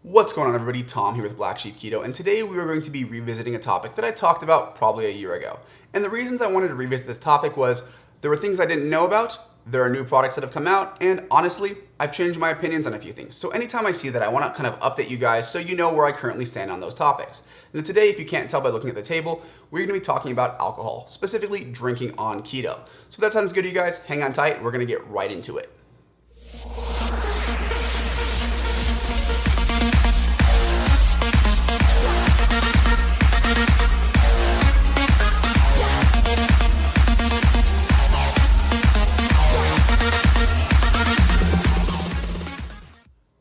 What's going on, everybody? Tom here with Black Sheep Keto, and today we are going to be revisiting a topic that I talked about probably a year ago. And the reasons I wanted to revisit this topic was there were things I didn't know about, there are new products that have come out, and honestly, I've changed my opinions on a few things. So anytime I see that, I want to kind of update you guys so you know where I currently stand on those topics. And today, if you can't tell by looking at the table, we're going to be talking about alcohol, specifically drinking on keto. So if that sounds good to you guys, hang on tight, we're going to get right into it.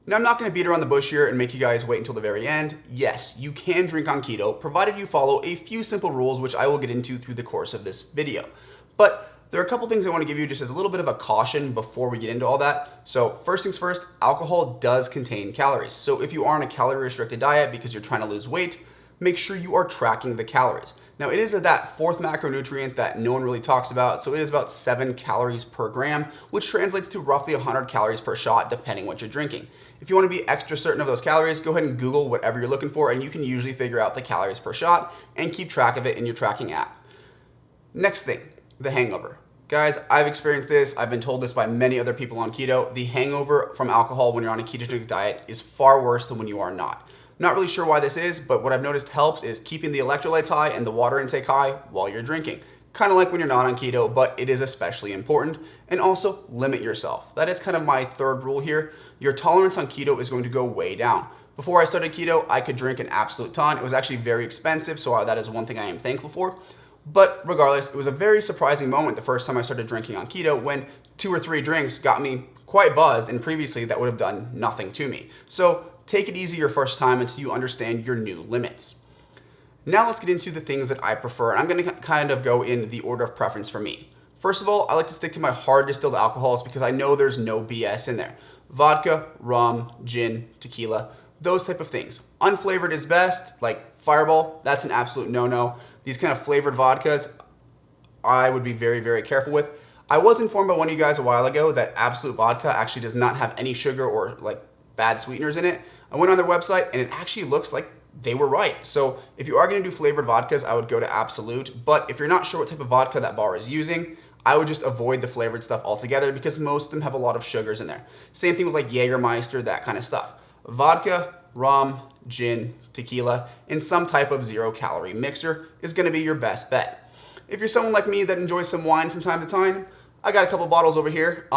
Now, I'm not going to beat around the bush here and make you guys wait until the very end. Yes, you can drink on keto, provided you follow a few simple rules, which I will get into through the course of this video. But there are a couple things I want to give you just as a little bit of a caution before we get into all that. So first things first, alcohol does contain calories. So if you are on a calorie-restricted diet because you're trying to lose weight, make sure you are tracking the calories. Now, it is that fourth macronutrient that no one really talks about, so it is about 7 calories per gram, which translates to roughly 100 calories per shot, depending what you're drinking. If you want to be extra certain of those calories, go ahead and Google whatever you're looking for, and you can usually figure out the calories per shot and keep track of it in your tracking app. Next thing, the hangover. Guys, I've experienced this. I've been told this by many other people on keto. The hangover from alcohol when you're on a ketogenic diet is far worse than when you are not. Not really sure why this is, but what I've noticed helps is keeping the electrolytes high and the water intake high while you're drinking. Kind of like when you're not on keto, but it is especially important. And also, limit yourself. That is kind of my third rule here. Your tolerance on keto is going to go way down. Before I started keto, I could drink an absolute ton. It was actually very expensive, so that is one thing I am thankful for. But regardless, it was a very surprising moment the first time I started drinking on keto when 2 or 3 drinks got me quite buzzed, and previously that would have done nothing to me. So take it easy your first time until you understand your new limits. Now let's get into the things that I prefer, and I'm going to kind of go in the order of preference for me. First of all, I like to stick to my hard distilled alcohols because I know there's no BS in there. Vodka, rum, gin, tequila, those type of things. Unflavored is best, like Fireball, that's an absolute no-no. These kind of flavored vodkas, I would be very, very careful with. I was informed by one of you guys a while ago that Absolute Vodka actually does not have any sugar or like bad sweeteners in it. I went on their website and it actually looks like they were right. So if you are going to do flavored vodkas, I would go to Absolute. But if you're not sure what type of vodka that bar is using, I would just avoid the flavored stuff altogether because most of them have a lot of sugars in there. Same thing with like Jägermeister, that kind of stuff. Vodka, rum, gin, tequila, and some type of 0-calorie mixer is going to be your best bet. If you're someone like me that enjoys some wine from time to time, I got a couple bottles over here.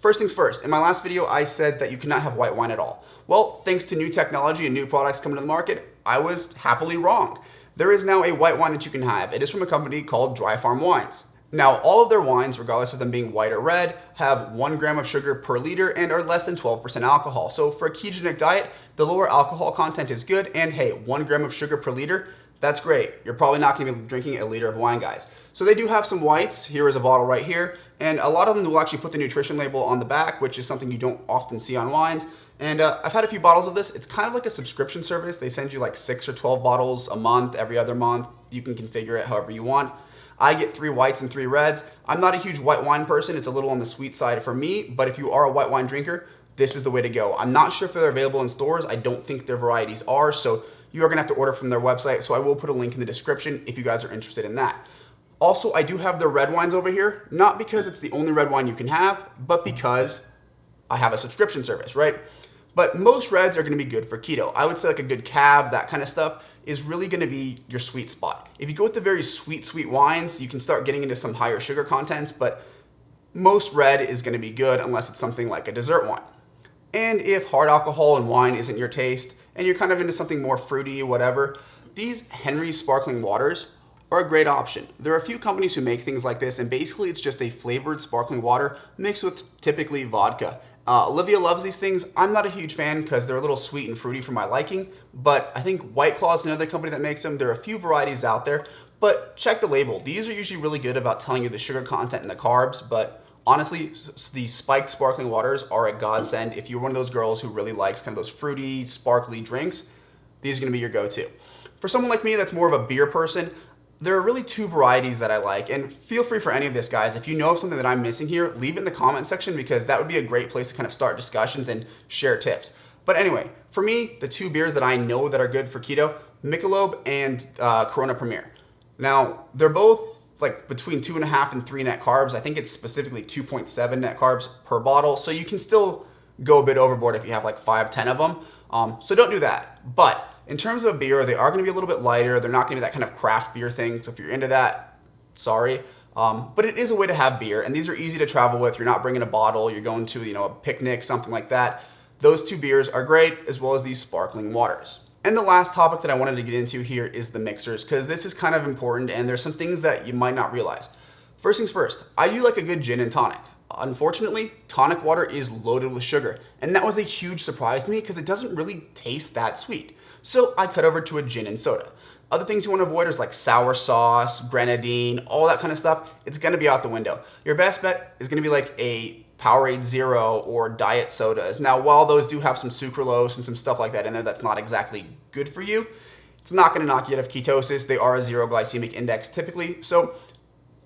First things first, in my last video, I said that you cannot have white wine at all. Well, thanks to new technology and new products coming to the market, I was happily wrong. There is now a white wine that you can have. It is from a company called Dry Farm Wines. Now, all of their wines, regardless of them being white or red, have 1 gram of sugar per liter and are less than 12% alcohol. So for a ketogenic diet, the lower alcohol content is good, and hey, 1 gram of sugar per liter, that's great. You're probably not going to be drinking a liter of wine, guys. So they do have some whites. Here is a bottle right here, and a lot of them will actually put the nutrition label on the back, which is something you don't often see on wines. And I've had a few bottles of this. It's kind of like a subscription service. They send you like 6 or 12 bottles a month, every other month. You can configure it however you want. I get 3 whites and 3 reds. I'm not a huge white wine person. It's a little on the sweet side for me, but if you are a white wine drinker, this is the way to go. I'm not sure if they're available in stores. I don't think their varieties are, so you are gonna have to order from their website, so I will put a link in the description if you guys are interested in that. Also, I do have their red wines over here, not because it's the only red wine you can have, but because I have a subscription service, right? But most reds are gonna be good for keto. I would say like a good cab, that kind of stuff, is really gonna be your sweet spot. If you go with the very sweet wines, you can start getting into some higher sugar contents, but most red is gonna be good unless it's something like a dessert wine. And if hard alcohol and wine isn't your taste, and you're kind of into something more fruity, whatever, these Henry's sparkling waters are a great option. There are a few companies who make things like this, and basically it's just a flavored sparkling water mixed with typically vodka. Olivia loves these things. I'm not a huge fan because they're a little sweet and fruity for my liking, but I think White Claw is another company that makes them. There are a few varieties out there, but check the label. These are usually really good about telling you the sugar content and the carbs, but honestly, these spiked sparkling waters are a godsend. If you're one of those girls who really likes kind of those fruity, sparkly drinks, these are gonna be your go-to. For someone like me that's more of a beer person, there are really 2 varieties that I like, and feel free for any of this, guys. If you know of something that I'm missing here, leave it in the comment section because that would be a great place to kind of start discussions and share tips. But anyway, For me, the two beers that I know that are good for keto, Michelob and Corona Premier. Now, they're both like between 2.5 and 3 net carbs. I think it's specifically 2.7 net carbs per bottle. So you can still go a bit overboard if you have like 5, 10 of them. So don't do that. But in terms of beer, they are going to be a little bit lighter. They're not going to be that kind of craft beer thing. So if you're into that, sorry. But it is a way to have beer, and these are easy to travel with. You're not bringing a bottle. You're going to, a picnic, something like that. Those two beers are great, as well as these sparkling waters. And the last topic that I wanted to get into here is the mixers, because this is kind of important, and there's some things that you might not realize. First things first, I do like a good gin and tonic. Unfortunately, tonic water is loaded with sugar, and that was a huge surprise to me because it doesn't really taste that sweet. So I cut over to a gin and soda. Other things you want to avoid is like sour sauce, grenadine, all that kind of stuff. It's going to be out the window. Your best bet is going to be like a Powerade Zero or diet sodas. Now, while those do have some sucralose and some stuff like that in there that's not exactly good for you, it's not going to knock you out of ketosis. They are a zero glycemic index typically. So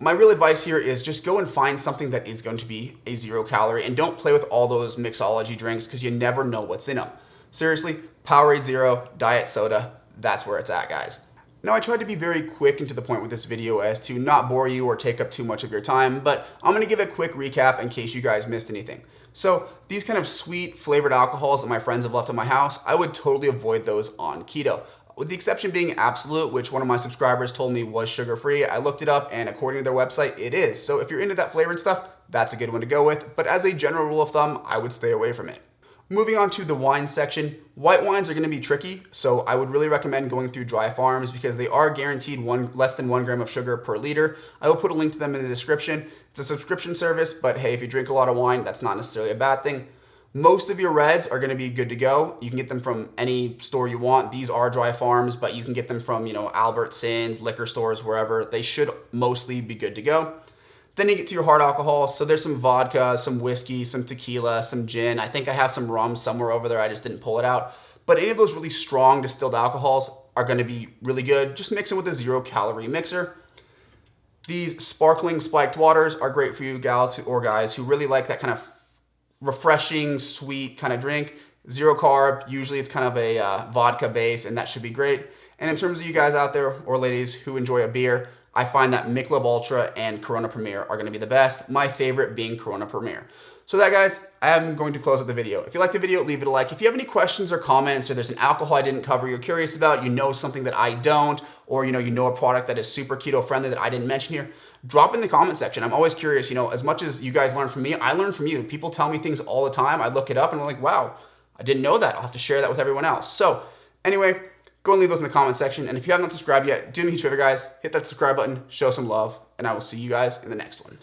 my real advice here is just go and find something that is going to be a 0 calorie, and don't play with all those mixology drinks because you never know what's in them. Seriously, Powerade Zero, diet soda, that's where it's at, guys. Now, I tried to be very quick and to the point with this video as to not bore you or take up too much of your time, but I'm going to give a quick recap in case you guys missed anything. So these kind of sweet flavored alcohols that my friends have left in my house, I would totally avoid those on keto. With the exception being Absolute, which one of my subscribers told me was sugar-free. I looked it up, and according to their website, it is. So if you're into that flavored stuff, that's a good one to go with. But as a general rule of thumb, I would stay away from it. Moving on to the wine section, white wines are going to be tricky, so I would really recommend going through Dry Farms because they are guaranteed less than 1 gram of sugar per liter. I will put a link to them in the description. It's a subscription service, but hey, if you drink a lot of wine, that's not necessarily a bad thing. Most of your reds are going to be good to go. You can get them from any store you want. These are Dry Farms, but you can get them from, Albertsons, liquor stores, wherever. They should mostly be good to go. Then you get to your hard alcohols. So there's some vodka, some whiskey, some tequila, some gin. I think I have some rum somewhere over there. I just didn't pull it out. But any of those really strong distilled alcohols are going to be really good. Just mix it with a 0 calorie mixer. These sparkling spiked waters are great for you gals or guys who really like that kind of refreshing, sweet kind of drink. 0 carb. Usually it's kind of a vodka base, and that should be great. And in terms of you guys out there or ladies who enjoy a beer, I find that Michelob Ultra and Corona Premier are going to be the best. My favorite being Corona Premier. So that, guys, I am going to close out the video. If you like the video, leave it a like. If you have any questions or comments, or there's an alcohol I didn't cover you're curious about, you know something that I don't, or you know a product that is super keto friendly that I didn't mention here, drop in the comment section. I'm always curious. As much as you guys learn from me, I learn from you. People tell me things all the time. I look it up and I'm like, wow, I didn't know that. I'll have to share that with everyone else. So anyway, go and leave those in the comment section. And if you haven't subscribed yet, do me a huge favor, guys. Hit that subscribe button, show some love, and I will see you guys in the next one.